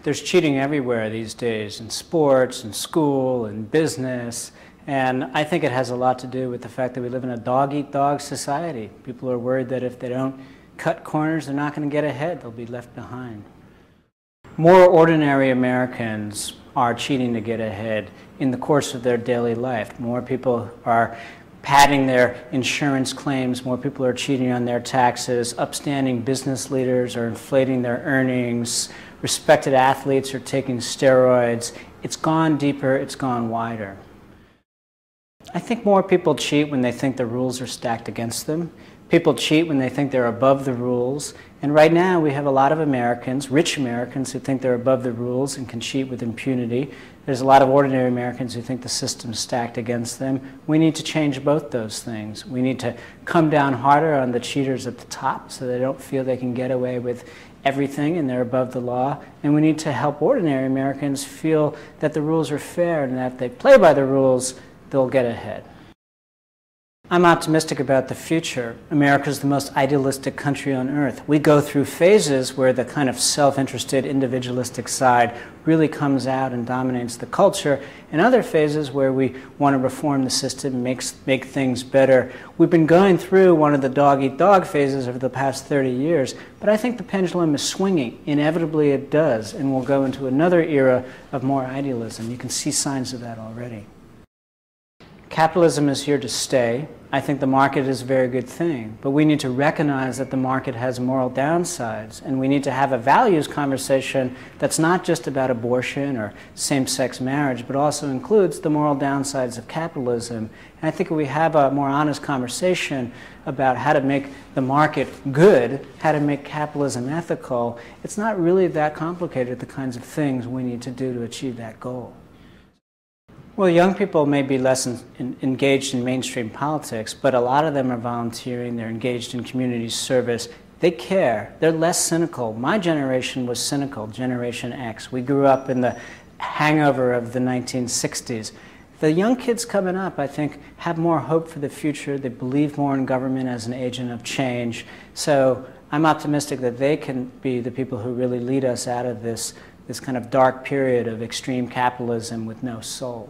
There's cheating everywhere these days, in sports, in school, in business, and I think it has a lot to do with the fact that we live in a dog-eat-dog society. People are worried that if they don't cut corners, they're not going to get ahead, they'll be left behind. More ordinary Americans are cheating to get ahead in the course of their daily life. More people are padding their insurance claims, more people are cheating on their taxes, upstanding business leaders are inflating their earnings, respected athletes are taking steroids. It's gone deeper, it's gone wider. I think more people cheat when they think the rules are stacked against them. People cheat when they think they're above the rules. And right now we have a lot of Americans, rich Americans, who think they're above the rules and can cheat with impunity. There's a lot of ordinary Americans who think the system's stacked against them. We need to change both those things. We need to come down harder on the cheaters at the top so they don't feel they can get away with everything and they're above the law. And we need to help ordinary Americans feel that the rules are fair and that if they play by the rules, they'll get ahead. I'm optimistic about the future. America's the most idealistic country on earth. We go through phases where the kind of self-interested, individualistic side really comes out and dominates the culture, and other phases where we want to reform the system, make things better. We've been going through one of the dog-eat-dog phases over the past 30 years, but I think the pendulum is swinging. Inevitably it does, and we'll go into another era of more idealism. You can see signs of that already. Capitalism is here to stay. I think the market is a very good thing, but we need to recognize that the market has moral downsides, and we need to have a values conversation that's not just about abortion or same-sex marriage, but also includes the moral downsides of capitalism. And I think if we have a more honest conversation about how to make the market good, how to make capitalism ethical, it's not really that complicated, the kinds of things we need to do to achieve that goal. Well, young people may be less engaged in mainstream politics, but a lot of them are volunteering, they're engaged in community service, they care, they're less cynical. My generation was cynical, Generation X. We grew up in the hangover of the 1960s. The young kids coming up, I think, have more hope for the future, they believe more in government as an agent of change, so I'm optimistic that they can be the people who really lead us out of this kind of dark period of extreme capitalism with no soul.